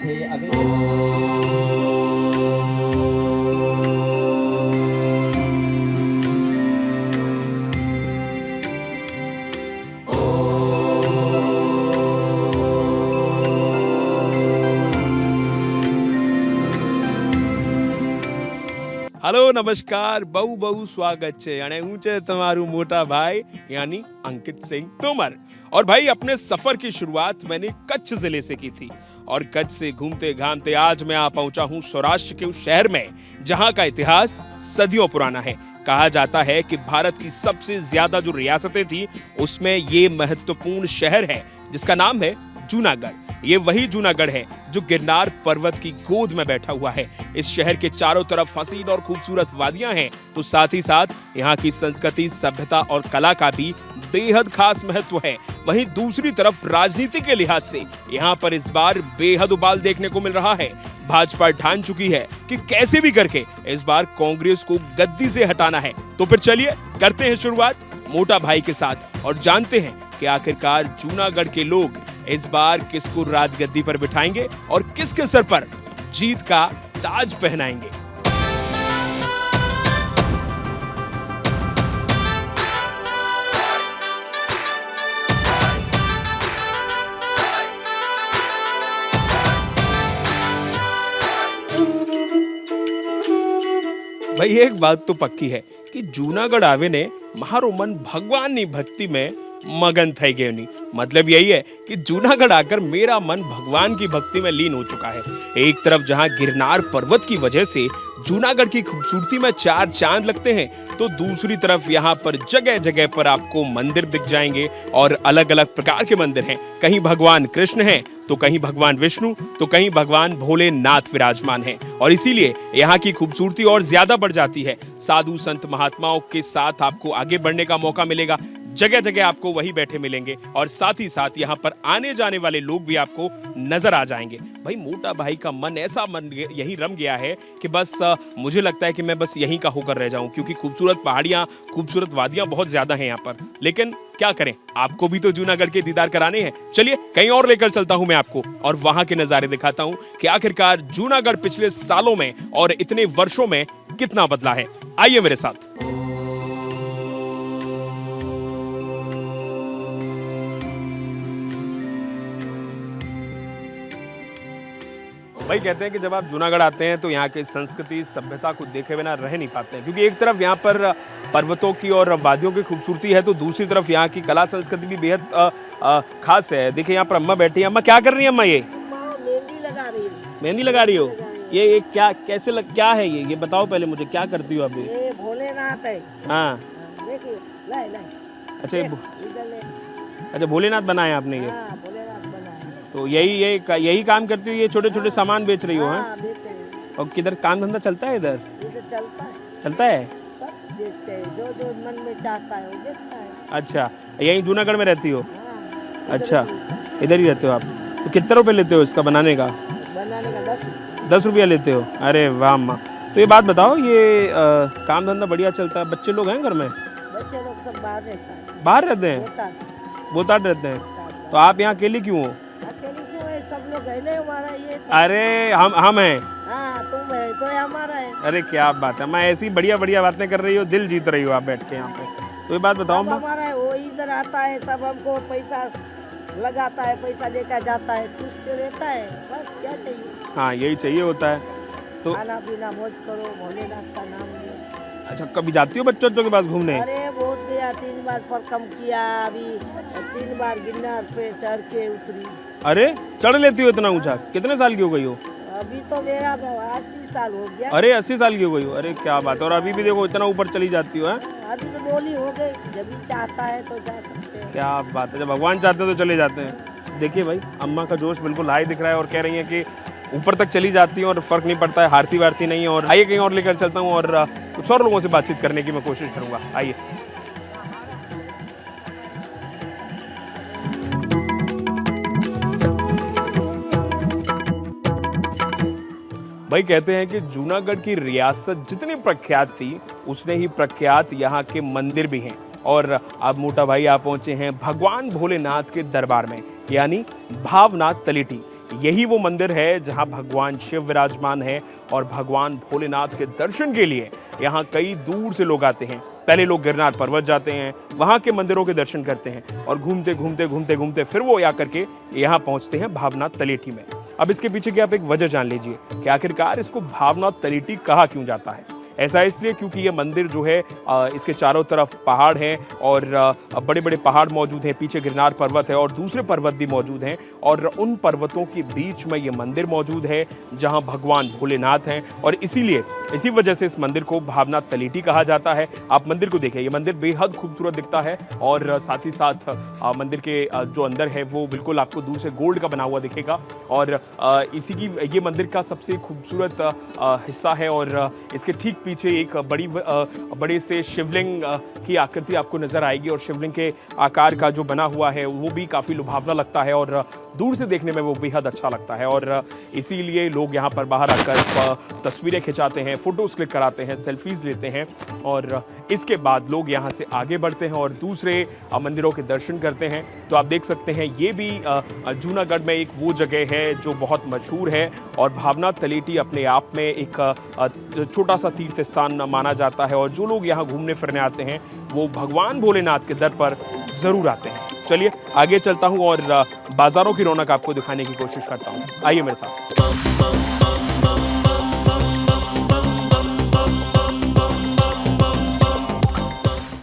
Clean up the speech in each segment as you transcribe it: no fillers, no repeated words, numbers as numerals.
थे अभी। हेलो नमस्कार बहु बहु स्वागत છે અને હું છે તમારું મોટા ભાई यानी अंकित सिंह तोमर। और भाई अपने सफर की शुरुआत मैंने कच्छ जिले से की थी और कच्छ से घूमते घामते आज मैं आ पहुंचा हूं सौराष्ट्र के उस शहर में जहां का इतिहास सदियों पुराना है। कहा जाता है कि भारत की सबसे ज्यादा जो रियासतें थी उसमें ये महत्वपूर्ण शहर है जिसका नाम है जूनागढ़। ये वही जूनागढ़ है जो गिरनार पर्वत की गोद में बैठा हुआ है। इस शहर के चारों तरफ हसीन और खूबसूरत वादियां हैं, तो साथ ही साथ यहाँ की संस्कृति, सभ्यता और कला का भी बेहद खास महत्व है। वहीं दूसरी तरफ राजनीति के लिहाज से यहाँ पर इस बार बेहद उबाल देखने को मिल रहा है। भाजपा ठान चुकी है कि कैसे भी करके इस बार कांग्रेस को गद्दी से हटाना है। तो फिर चलिए करते हैं शुरुआत मोटा भाई के साथ और जानते हैं कि आखिरकार जूनागढ़ के लोग इस बार किसको राजगद्दी पर बिठाएंगे और किसके सर पर जीत का ताज पहनाएंगे। भाई एक बात तो पक्की है कि जूनागढ़ आवे ने मारो मन भगवान ની भक्ति में मगन થઈ ગયો नहीं। मतलब यही है कि जूनागढ़ आकर मेरा मन भगवान की भक्ति में लीन हो चुका है। एक तरफ जहां गिरनार पर्वत की वजह से जूनागढ़ की खूबसूरती में चार चांद लगते हैं, तो दूसरी तरफ यहाँ पर जगह जगह पर आपको मंदिर दिख जाएंगे और अलग अलग प्रकार के मंदिर हैं। कहीं भगवान कृष्ण हैं, तो कहीं भगवान विष्णु, तो कहीं भगवान भोलेनाथ विराजमान हैं। और इसीलिए यहाँ की खूबसूरती और ज्यादा बढ़ जाती है। साधु संत महात्माओं के साथ आपको आगे बढ़ने का मौका मिलेगा। जगह जगह आपको वही बैठे मिलेंगे और साथ ही साथ यहाँ पर आने जाने वाले लोग भी आपको नजर आ जाएंगे। भाई मोटा भाई का मन ऐसा यही रम गया है कि बस मुझे लगता है कि मैं बस यहीं का होकर रह जाऊं, क्योंकि खूबसूरत पहाड़ियां, खूबसूरत वादियां बहुत ज्यादा हैं यहाँ पर। लेकिन क्या करें, आपको भी तो जूनागढ़ के दीदार कराने हैं। चलिए कहीं और लेकर चलता हूं मैं आपको और वहां के नजारे दिखाता हूं कि आखिरकार जूनागढ़ पिछले सालों में और इतने वर्षों में कितना बदला है। आइए मेरे साथ। भाई कहते हैं कि जब आप जूनागढ़ आते हैं तो यहाँ की संस्कृति, सभ्यता को देखे बिना रह नहीं पाते हैं, क्योंकि एक तरफ यहाँ पर पर्वतों की और वादियों की खूबसूरती है, तो दूसरी तरफ यहाँ की कला संस्कृति भी बेहद खास है। देखिए यहाँ पर अम्मा बैठी है। अम्मा क्या कर रही है? अम्मा ये मेहंदी लगा रही है। मेहंदी लगा रही हो? ये क्या कैसे क्या है ये बताओ पहले मुझे, क्या करती हो अभी? ये भोलेनाथ है। हाँ देखिए, लाई लाई। अच्छा इधर ले। अच्छा भोलेनाथ बनाए आपने ये? हाँ, भोलेनाथ बनाया। तो यही काम करती हो? ये छोटे छोटे सामान बेच रही हो? हाँ, बेचते हैं। और किधर काम धंधा चलता है इधर? इधर चलता है। चलता है? सब बेचते हैं, जो जो मन में चाहता है वो बेचता है। अच्छा यहीं जूनागढ़ में रहती हो? हाँ, अच्छा इधर ही रहते हो आप? तो कितने रुपए लेते हो इसका बनाने का? बनाने का 10 रुपया लेते हो? अरे वाह अम्मा। तो ये बात बताओ, ये काम धंधा बढ़िया चलता है? बच्चे लोग हैं घर में? बच्चे लोग सब बाहर रहता है। बाहर रहते हैं? बोटाद। बोताड रहते हैं? तो आप यहाँ अकेले क्यों हो? अकेले क्यों है? सब लोग है ना हमारा ये तो। अरे हम हैं। हाँ, तुम है तो ये हमारा है। अरे क्या बात है, मैं ऐसी बढ़िया बढ़िया बातें कर रही हो, दिल जीत रही हो आप बैठ के यहाँ पे। तो ये बात बताओ सब अम्मा। हमारा है, वो इधर आता है, सब हमको पैसा लगाता है, पैसा देकर जाता है, खुश से रहता है। बस क्या चाहिए? हाँ यही चाहिए होता है। तो खाना पीना मौज करो, भोलेनाथ का नाम लो। अच्छा कभी जाती हो बच्चों के पास घूमने? अरे बहुत गया, 3 बार पर कम किया, अभी 3 बार गिरनार पे चढ़ के उतरी। अरे चढ़ लेती हो इतना ऊंचा? कितने साल की हो गई हो? अभी तो मेरा 80 साल हो गया। अरे 80 साल की हो गई हो? अरे क्या बात है। और अभी भी देखो इतना ऊपर चली जाती हो? अभी तो बोली हो गई, जब भी चाहता है तो जा सकते हैं। क्या बात है, जब भगवान चाहते हैं तो चले जाते हैं। देखिए भाई अम्मा का जोश बिल्कुल हाई दिख रहा है और कह रही है कि ऊपर तक चली जाती है और फर्क नहीं पड़ता है, हारती वारती नहीं है। और आइए कहीं और लेकर चलता हूँ और कुछ और लोगों से बातचीत करने की मैं कोशिश करूंगा। आइए। भाई कहते हैं कि जूनागढ़ की रियासत जितनी प्रख्यात थी उतने ही प्रख्यात यहाँ के मंदिर भी हैं। और अब मोटा भाई आप पहुंचे हैं भगवान भोलेनाथ के दरबार में, यानी भावनाथ तलेटी। यही वो मंदिर है जहां भगवान शिव विराजमान है और भगवान भोलेनाथ के दर्शन के लिए यहाँ कई दूर से लोग आते हैं। पहले लोग गिरनार पर्वत जाते हैं, वहाँ के मंदिरों के दर्शन करते हैं और घूमते घूमते घूमते घूमते फिर वो आकर के यहाँ पहुँचते हैं भावनाथ तलेटी में। अब इसके पीछे की आप एक वजह जान लीजिए कि आखिरकार इसको भावनाथ तलेटी कहा क्यों जाता है। ऐसा इसलिए क्योंकि ये मंदिर जो है इसके चारों तरफ पहाड़ हैं और बड़े बड़े पहाड़ मौजूद हैं, पीछे गिरनार पर्वत है और दूसरे पर्वत भी मौजूद हैं और उन पर्वतों के बीच में ये मंदिर मौजूद है जहां भगवान भोलेनाथ हैं और इसीलिए इसी वजह से इस मंदिर को भावनाथ तलेटी कहा जाता है। आप मंदिर को देखिए, ये मंदिर बेहद खूबसूरत दिखता है और साथ ही साथ मंदिर के जो अंदर है वो बिल्कुल आपको दूर से गोल्ड का बना हुआ दिखेगा और इसी की ये मंदिर का सबसे खूबसूरत हिस्सा है और इसके ठीक पीछे एक बड़े से शिवलिंग की आकृति आपको नजर आएगी और शिवलिंग के आकार का जो बना हुआ है वो भी काफ़ी लुभावना लगता है और दूर से देखने में वो बेहद अच्छा लगता है और इसीलिए लोग यहाँ पर बाहर आकर तस्वीरें खिंचाते हैं, फोटोज क्लिक कराते हैं, सेल्फीज लेते हैं और इसके बाद लोग यहाँ से आगे बढ़ते हैं और दूसरे मंदिरों के दर्शन करते हैं। तो आप देख सकते हैं ये भी जूनागढ़ में एक वो जगह है जो बहुत मशहूर है और भावनाथ तलेटी अपने आप में एक छोटा सा तीर्थ स्थान माना जाता है और जो लोग यहाँ घूमने फिरने आते हैं वो भगवान भोलेनाथ के दर पर ज़रूर आते हैं। चलिए आगे चलता हूँ और बाज़ारों की रौनक आपको दिखाने की कोशिश करता हूँ, आइए मेरे साथ।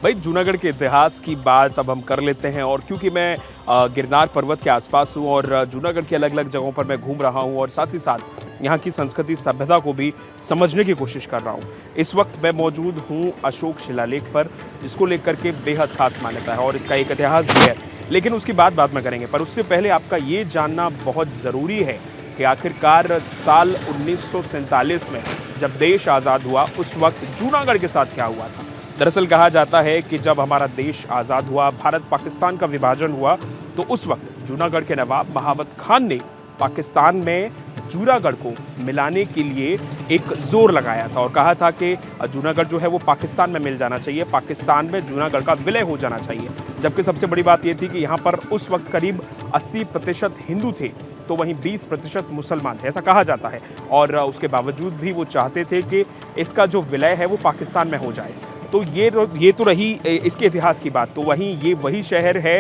भाई जूनागढ़ के इतिहास की बात अब हम कर लेते हैं और क्योंकि मैं गिरनार पर्वत के आसपास हूँ और जूनागढ़ की अलग अलग जगहों पर मैं घूम रहा हूँ और साथ ही साथ यहाँ की संस्कृति सभ्यता को भी समझने की कोशिश कर रहा हूँ। इस वक्त मैं मौजूद हूँ अशोक शिलालेख पर, जिसको लेकर के बेहद खास मान्यता है और इसका एक इतिहास भी है, लेकिन उसकी बात में करेंगे। पर उससे पहले आपका ये जानना बहुत ज़रूरी है कि आखिरकार साल 1947 में जब देश आज़ाद हुआ उस वक्त जूनागढ़ के साथ क्या हुआ था। दरअसल कहा जाता है कि जब हमारा देश आज़ाद हुआ, भारत पाकिस्तान का विभाजन हुआ, तो उस वक्त जूनागढ़ के नवाब महावत खान ने पाकिस्तान में जूनागढ़ को मिलाने के लिए एक जोर लगाया था और कहा था कि जूनागढ़ जो है वो पाकिस्तान में मिल जाना चाहिए, पाकिस्तान में जूनागढ़ का विलय हो जाना चाहिए। जबकि सबसे बड़ी बात ये थी कि यहाँ पर उस वक्त करीब 80% हिंदू थे तो वहीं 20% मुसलमान थे, ऐसा कहा जाता है और उसके बावजूद भी वो चाहते थे कि इसका जो विलय है वो पाकिस्तान में हो जाए। तो ये तो रही इसके इतिहास की बात। तो ये वही शहर है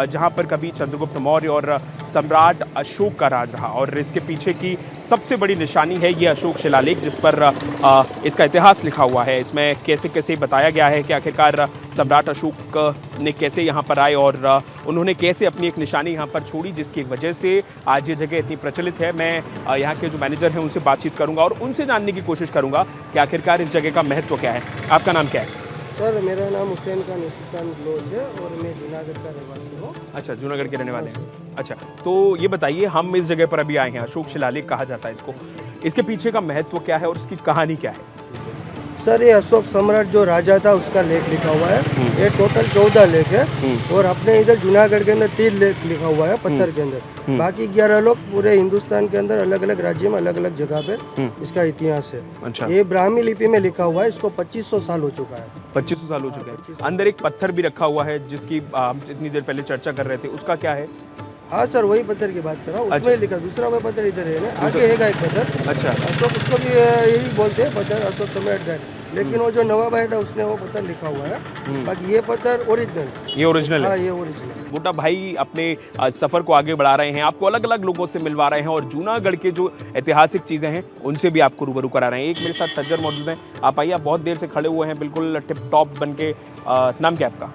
जहाँ पर कभी चंद्रगुप्त मौर्य और सम्राट अशोक का राज रहा और इसके पीछे की सबसे बड़ी निशानी है ये अशोक शिलालेख, जिस पर इसका इतिहास लिखा हुआ है। इसमें कैसे कैसे बताया गया है कि आखिरकार सम्राट अशोक ने कैसे यहाँ पर आए और उन्होंने कैसे अपनी एक निशानी यहाँ पर छोड़ी, जिसकी वजह से आज ये जगह इतनी प्रचलित है। मैं यहाँ के जो मैनेजर हैं उनसे बातचीत करूँगा और उनसे जानने की कोशिश करूँगा कि आखिरकार इस जगह का महत्व क्या है। आपका नाम क्या है? सर मेरा नाम हुसैन का निशान ग्लोज है और मैं जूनागढ़ का रहवासी हूँ। अच्छा, जूनागढ़ के रहने वाले हैं। अच्छा, तो ये बताइए, हम इस जगह पर अभी आए हैं, अशोक शिलालेख कहा जाता है इसको, इसके पीछे का महत्व क्या है और इसकी कहानी क्या है? सर ये अशोक सम्राट जो राजा था उसका लेख लिखा हुआ है। ये टोटल 14 लेख है और अपने इधर जूनागढ़ के अंदर 3 लेख लिखा हुआ है पत्थर के अंदर। बाकी 11 लोग पूरे हिंदुस्तान के अंदर अलग अलग राज्य में अलग अलग जगह पे इसका इतिहास है। अच्छा। ये ब्राह्मी लिपि में लिखा हुआ है, इसको 2500 साल हो चुका है। 2500 साल हो चुके हैं। अंदर एक पत्थर भी रखा हुआ है जिसकी हम इतनी देर पहले चर्चा कर रहे थे, उसका क्या है? हाँ सर, वही पत्थर की बात कर रहा हूँ। उसमें लिखा, दूसरा कोई पत्थर इधर है ना, आगे है एक पत्थर। अच्छा, अशोक उसको भी यही बोलते हैं पत्थर, अशोक सम्राट का। लेकिन वो जो नवाब आया था उसने वो पत्थर लिखा हुआ है। बाकी ये पत्थर ओरिजिनल, ये ओरिजिनल है। हाँ, ये ओरिजिनल। मोटा भाई अपने सफर को आगे बढ़ा रहे हैं, आपको अलग अलग लोगों से मिलवा रहे हैं और जूनागढ़ के जो ऐतिहासिक चीजें हैं उनसे भी आपको रूबरू करा रहे हैं। एक मेरे साथ सज्जन मौजूद हैं, आप आइए, आप बहुत देर से खड़े हुए हैं बिल्कुल टिप टॉप बन के। नाम क्या आपका?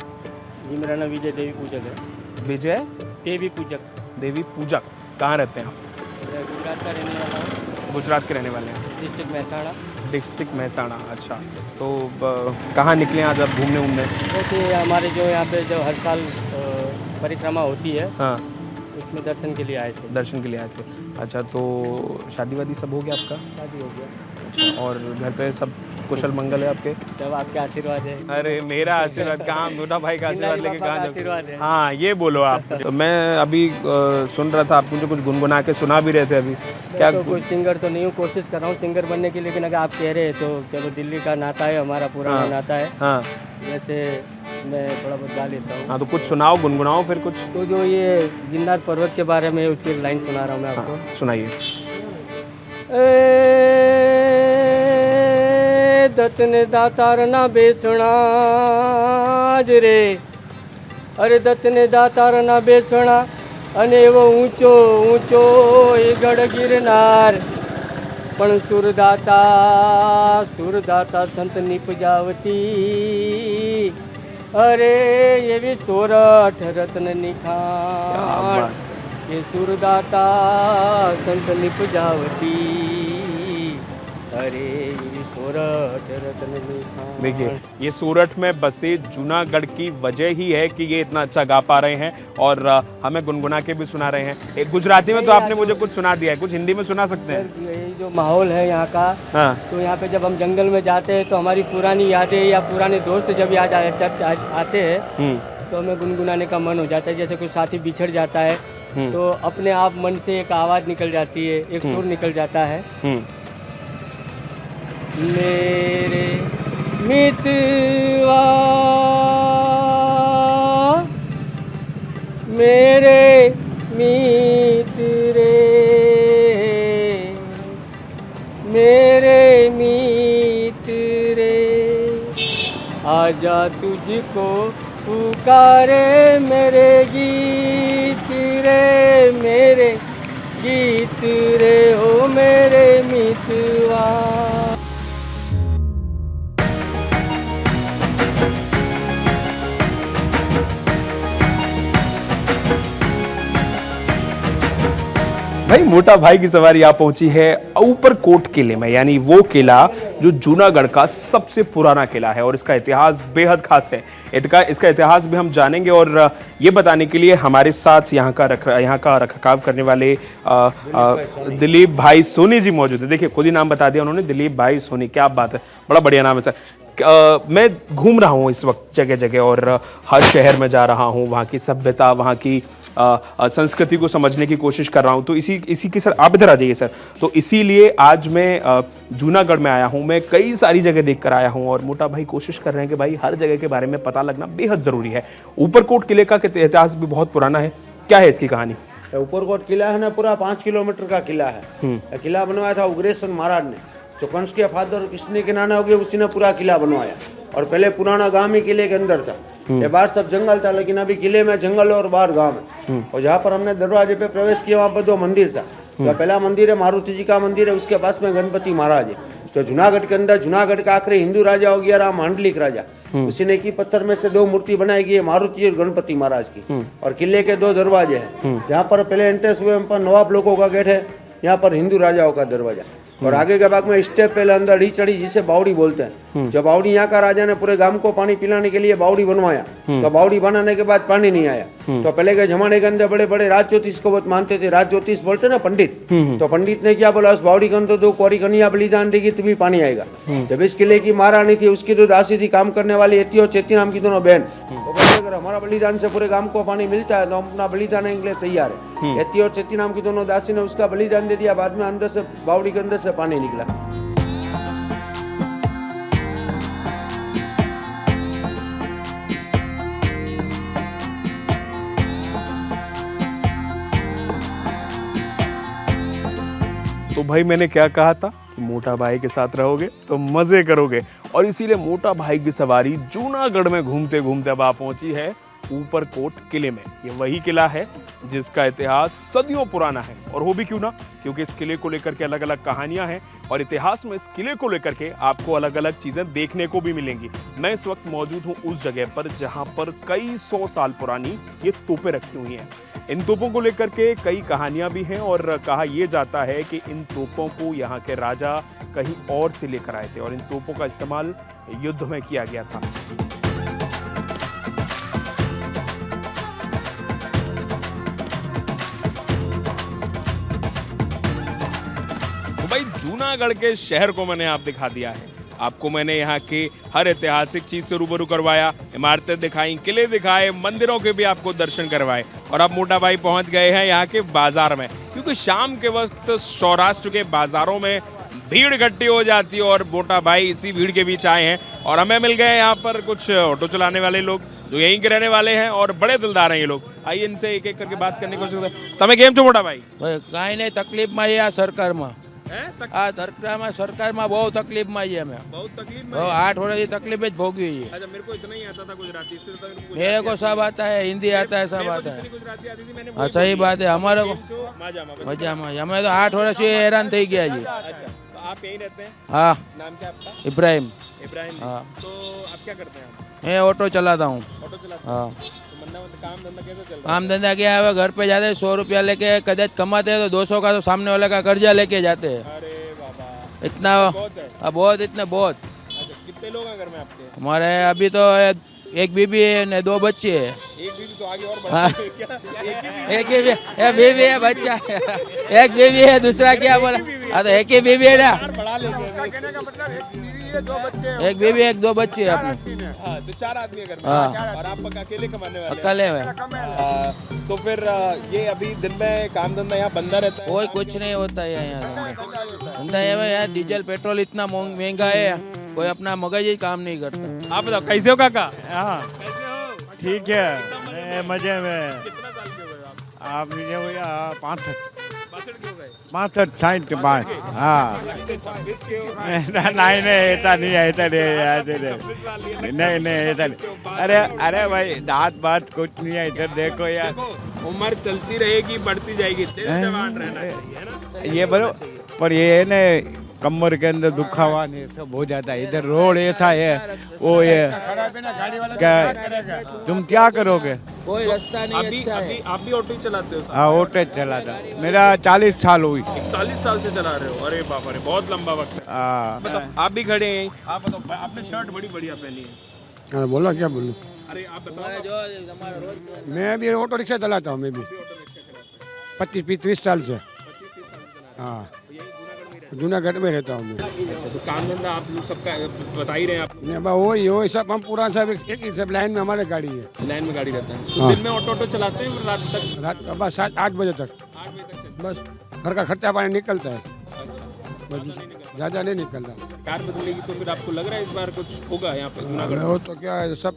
जी मेरा नाम विजय देवी पूजक है। विजय देवी पूजक। देवी पूजक। कहाँ रहते हैं आप? गुजरात का रहने वाला हूँ। गुजरात के रहने वाले हैं। डिस्ट्रिक्ट महसाणा। डिस्ट्रिक्ट महसाणा। अच्छा, तो कहाँ निकले आज आप घूमने उमने? क्योंकि हमारे जो यहाँ पे जो हर साल परिक्रमा होती है, हाँ, उसमें दर्शन के लिए आए थे। दर्शन के लिए आए थे। अच्छा, तो शादी वादी सब हो गया आपका? शादी हो गया। अच्छा, और घर पे सब कुशल मंगल है आपके? जब आपके आशीर्वाद है। अरे मेरा आशीर्वाद कहाँ, मोटा भाई का आशीर्वाद लेके कहाँ आशीर्वाद है। हाँ, ये बोलो आप। तो मैं अभी सुन रहा था, आप मुझे कुछ गुनगुना के सुना भी रहे थे अभी। क्या? तो कोई सिंगर तो नहीं हूँ, कोशिश कर रहा हूँ सिंगर बनने की, लेकिन अगर आप कह रहे हैं तो चलो, दिल्ली का नाता है हमारा, पुराना नाता है। हाँ, जैसे मैं थोड़ा बहुत गा लेता हूँ। हाँ तो कुछ सुनाओ, गुनगुनाओ फिर कुछ। तो जो ये गिरनार पर्वत के बारे में उसकी एक लाइन सुना रहा हूँ मैं आपको। हाँ, सुनाइए। ए दत्तन दातार ना बेसणा रे, अरे दत्तने दातार ना बेसणा અને એવો ઊંચો ઊંચો એ ગઢ ગિરનાર, પણ સુરદાતા સંત નિપજાવતી, અરે એવી સોરઠ રત્નની ખાણ, એ સુરદાતા સંત નિપજાવતી, अरे सोरठ रत्न। देखिए ये सोरठ में बसे जूनागढ़ की वजह ही है कि ये इतना अच्छा गा पा रहे हैं और हमें गुनगुना के भी सुना रहे हैं। एक गुजराती में तो आपने मुझे कुछ सुना दिया है, कुछ हिंदी में सुना सकते हैं? यही जो माहौल है यहाँ का, हाँ। तो यहाँ पे जब हम जंगल में जाते हैं तो हमारी पुरानी यादें या पुराने दोस्त जब याद आते हैं तो हमें गुनगुनाने का मन हो जाता है। जैसे कोई साथी बिछड़ जाता है तो अपने आप मन से एक आवाज़ निकल जाती है, एक सुर निकल जाता है। मेरे मितवा मेरे मित्रे, मेरे मित्रे, आजा तुझको पुकारे मेरे गीत रे, मेरे गीत रे, ओ मेरे मितवा। भाई मोटा भाई की सवारी आ पहुंची है ऊपरकोट किले में, यानी वो किला जो जूनागढ़ का सबसे पुराना किला है और इसका इतिहास बेहद खास है। इसका इतिहास भी हम जानेंगे और ये बताने के लिए हमारे साथ यहाँ का रखरखाव करने वाले दिलीप भाई सोनी जी मौजूद है। देखिए खुद ही नाम बता दिया उन्होंने, दिलीप भाई सोनी, क्या बात है, बड़ा बढ़िया नाम है सर। मैं घूम रहा हूँ इस वक्त जगह जगह और हर शहर में जा रहा हूँ, वहाँ की सभ्यता, वहाँ की संस्कृति को समझने की कोशिश कर रहा हूँ। तो इसी की सर आप इधर आ जाइए सर। तो इसीलिए आज मैं जूनागढ़ में आया हूँ, मैं कई सारी जगह देख कर आया हूँ और मोटा भाई कोशिश कर रहे हैं कि भाई हर जगह के बारे में पता लगना बेहद ज़रूरी है। ऊपरकोट किले का इतिहास भी बहुत पुराना है, क्या है इसकी कहानी? ऊपरकोट किला है ना, पूरा 5 किलोमीटर का किला है। किला बनवाया था उग्रेसन महाराज ने, जो कंस के फादर किसने के नाना हो गए, उसी ने पूरा किला बनवाया। और पहले पुराना गांव ही किले के अंदर था, ये बाहर सब जंगल था, लेकिन अभी किले में जंगल और बाहर गांव है। और जहाँ पर हमने दरवाजे पे प्रवेश किया वहाँ पर 2 मंदिर था। तो पहला मंदिर है मारुति जी का मंदिर है, उसके पास में गणपति महाराज है। तो जूनागढ़ के अंदर, जूनागढ़ का आखिरी हिंदू राजा हो गया राम मांडलिक राजा, उसी ने की पत्थर में से 2 मूर्ति बनाई गई है, मारुति और गणपति महाराज की। और किले के 2 दरवाजे हैं, जहाँ पर पहले एंट्रेंस हुए पर नवाब लोगों का गेट है, यहाँ पर हिंदू राजाओं का दरवाजा। और आगे के भाग में स्टेप पहले अंदर डी चढ़ी, जिसे बावड़ी बोलते हैं। जब बावड़ी यहाँ का राजा ने पूरे गांव को पानी पिलाने के लिए बावड़ी बनवाया, तो बावड़ी बनाने के बाद पानी नहीं आया। तो पहले के जमाने के अंदर बड़े बड़े राज ज्योतिष को बहुत मानते थे, राज ज्योतिष बोलते ना पंडित। तो पंडित ने क्या बोला, उस बावड़ी कर दो, कुंवारी कन्या बलिदान देगी तभी पानी आएगा। जब इस किले की महारानी थी, उसकी 2 दासी थी काम करने वाली, एती और चेती नाम की दोनों बहन। अगर हमारा बलिदान से पूरे गांव को पानी मिलता है तो हम अपना बलिदान के लिए तैयार है। एती और चेती नाम की दोनों दासी ने उसका बलिदान दे दिया, बाद में अंदर से बावड़ी के अंदर से पानी निकला। तो भाई मैंने क्या कहा था कि मोटा भाई के साथ रहोगे तो मजे करोगे, और इसीलिए मोटा भाई की सवारी जूनागढ़ में घूमते घूमते अब आ पहुंची है ऊपरकोट किले में। ये वही किला है जिसका इतिहास सदियों पुराना है, और हो भी क्यों ना, क्योंकि इस किले को लेकर के अलग अलग कहानियां हैं और इतिहास में इस किले को लेकर के आपको अलग अलग चीजें देखने को भी मिलेंगी। मैं इस वक्त मौजूद हूं उस जगह पर जहां पर कई 100 साल पुरानी ये तोपें रखी हुई हैं। इन तोपों को लेकर के कई कहानियां भी हैं और कहा यह जाता है कि इन तोपों को यहाँ के राजा कहीं और से लेकर आए थे और इन तोपों का इस्तेमाल युद्ध में किया गया था। भाई जूनागढ़ के शहर को मैंने आप दिखा दिया है, आपको मैंने यहाँ के हर ऐतिहासिक चीज से रूबरू करवाया, इमारतें दिखाई, किले दिखाए, मंदिरों के भी आपको दर्शन करवाए, और अब मोटा भाई पहुंच गए हैं यहाँ के बाजार में, क्योंकि शाम के वक्त सौराष्ट्र के बाजारों में भीड़ इकट्ठी हो जाती है और मोटा भाई इसी भीड़ के बीच आए हैं और हमें मिल गए यहाँ पर कुछ ऑटो चलाने वाले लोग जो यहीं के रहने वाले हैं और बड़े दिलदार हैं ये लोग। आइए इनसे एक एक करके बात करने की कोशिश करते हैं। તમે કેમ છો મોટા ભાઈ? કાંઈ નહીં તકલીફમાં આ સરકારમાં हैं આ સરકારમાં બહુ તકલીફમાં છીએ અમે बहुत तकलीफ में 8 વર્ષથી तकलीफ જ ભોગવી છે अच्छा मेरे को इतना ही आता था गुजराती इससे ज्यादा मेरे को मेरे को सब आता है हिंदी आता है सब आता है जितनी गुजराती आती थी मैंने हाँ सही बात है हमारे को जो माजामा बस। મજામાં અમે તો 8 વર્ષથી हैरान થઈ ગયા છીએ अच्छा तो आप यहीं रहते हैं? हाँ नाम क्या आपका? इब्राहिम इब्राहिम। हाँ। तो आप क्या करते हैं? आप मैं ऑटो चलाता हूँ ऑटो चलाते हैं? हाँ तो मन्ना काम धंधा कैसे चल रहा काम धंधा क्या है घर पे जाते 100 रुपया लेके कदाच कमाते हैं तो 200 का तो सामने वाले का कर्जा लेके जाते हैं है? अरे बाबा इतना बहुत है। बहुत इतने बहुत अच्छा कितने लोग हैं घर में आपके? हमारे अभी तो एक बीबी है ने 2 बच्चे हैं एक बीवी तो आगे और हाँ। बढ़ क्या? एक ही बीवी? एक बीबी है बच्चा है एक बीबी है दूसरा क्या बोला हाँ तो एक ही बीबी है ना चार बढ़ा लेंगे अभी। एक बीबी एक 2 बच्चे है अपने हाँ तो 4 आदमी है घर में हाँ। और आप अकेले कमाने वाले हैं। अकेले में तो फिर ये अभी दिन में काम धंधा यहाँ बंदा रहता है? कोई कुछ नहीं होता है यहाँ धंधा है यार डीजल पेट्रोल इतना महंगा है कोई अपना मगज ही काम नहीं करता आप बताओ कैसे हो काका? हाँ कैसे हो? ठीक है मजे में कितना साल के हो गए आप? आप मुझे हो गया 65 62 के हो गए? 65 60 के बाद हाँ 26 के हो? नहीं नहीं ऐसा नहीं है ऐसा नहीं है, ऐसा 26 साल लिए नहीं नहीं ऐसा नहीं अरे अरे भाई दांत बात कुछ नहीं है इधर देखो यार देखो उम्र चलती रहेगी बढ़ती जाएगी दिल जवान रहना चाहिए है ना? ये बरो पर ये है ना कमर के अंदर दुखावा नहीं सब हो जाता है इधर रोड ऐसा है वो ये क्या तुम क्या करोगे कोई रास्ता नहीं अभी अच्छा अभी है आप भी ऑटो ही चलाते हो? हाँ ऑटो चलाता मेरा 40 साल हुई 41 साल से चला रहे हो? अरे बाबा रे बहुत लंबा वक्त है। हाँ बताओ आप भी खड़े हैं आप बताओ आपने शर्ट बड़ी बढ़िया पहनी है। हाँ बोला क्या बोलूँ अरे आप बताओ हमारा जो हमारा रोज मैं भी ऑटो रिक्शा चलाता हूँ मैं भी 25-30 साल से हाँ जूनागढ़ में रहता हूँ मैं अच्छा तो काम धंधा आप लोग सबका बता ही रहे हैं आप नहीं बा वही सब हम पूरा सब एक ही सब लाइन में हमारे गाड़ी है लाइन में गाड़ी रहता है तो हाँ। दिन में ऑटो चलाते हैं रात तक? रात बस 7-8 बजे तक 8 बजे तक चलते बस घर का खर्चा पानी निकलता है हैं? अच्छा बस ज़्यादा नहीं निकलता कार बदलेगी तो फिर आपको लग रहा है इस बार कुछ होगा यहाँ पे जूनागढ़? वो तो क्या है सब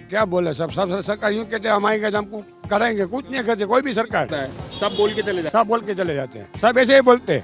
क्या बोले सब सरकार यूँ कहते हैं हम आएंगे तो हम कुछ करेंगे कुछ नहीं करते कोई भी सरकार है सब बोल के चले जाते सब बोल के चले जाते हैं सब ऐसे ही बोलते हैं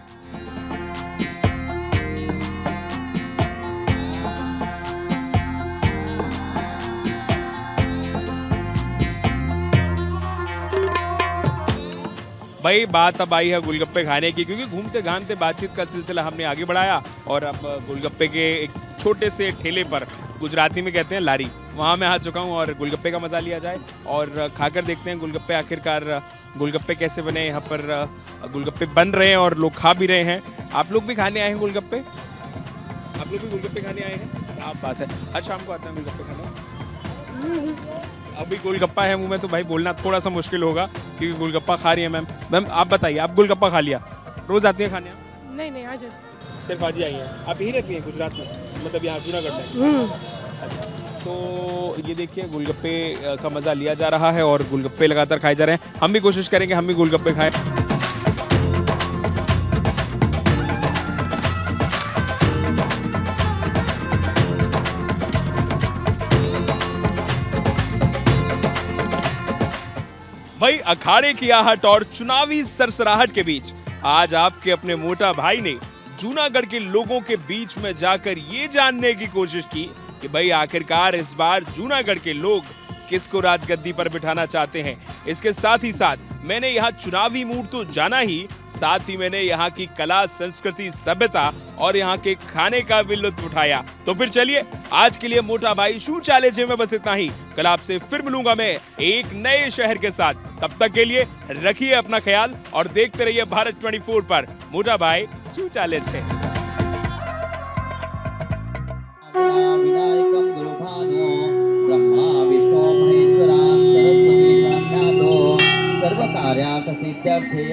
भाई बात अब आई है गोलगप्पे खाने की क्योंकि घूमते घामते बातचीत का सिलसिला हमने आगे बढ़ाया और अब गोलगप्पे के एक छोटे से ठेले पर गुजराती में कहते हैं लारी वहाँ मैं आ चुका हूँ और गोलगप्पे का मजा लिया जाए और खाकर देखते हैं गोलगप्पे आखिरकार गोलगप्पे कैसे बने। यहाँ पर गोलगप्पे बन रहे हैं और लोग खा भी रहे हैं। आप लोग भी खाने आए हैं गोलगप्पे? आप लोग भी गोलगप्पे खाने आए हैं? क्या बात है, हर शाम को आते हैं गोलगप्पे खाने? अभी गोलगप्पा है मुंह में तो भाई बोलना थोड़ा सा मुश्किल होगा क्योंकि गोलगप्पा खा रही है मैम। मैम आप बताइए आप गोलगप्पा खा लिया? रोज आती हैं खाने? नहीं नहीं आज सिर्फ आज ही आई हैं? आप यहीं रहती हैं गुजरात में, मतलब यहाँ जूनागढ़ में? अच्छा तो ये देखिए गोलगप्पे का मज़ा लिया जा रहा है और गोलगप्पे लगातार खाए जा रहे हैं। हम भी कोशिश करेंगे हम भी गोलगप्पे खाएं। भाई अखाड़े की आहट और चुनावी सरसराहट के बीच आज आपके अपने मोटा भाई ने जूनागढ़ के लोगों के बीच में जाकर ये जानने की कोशिश की कि भाई आखिरकार इस बार जूनागढ़ के लोग किसको राजगद्दी पर बिठाना चाहते हैं। इसके साथ ही साथ मैंने यहाँ चुनावी मूड तो जाना ही, साथ ही मैंने यहाँ की कला संस्कृति सभ्यता और यहाँ के खाने का भी लुत्फ उठाया। तो फिर चलिए आज के लिए मोटा भाई शू चैलेंज में बस इतना ही। कल आपसे फिर मिलूंगा मैं एक नए शहर के साथ। तब तक के लिए रखिए अपना ख्याल और देखते रहिए भारत 24 पर। मोटा भाई शू चैलेंज है। विनायकं गुरुभानो ब्रह्मा विष्णु महेश्वरा सरस्वती प्रणम्यातो सर्वकार्यार्थसिद्ध्यर्थे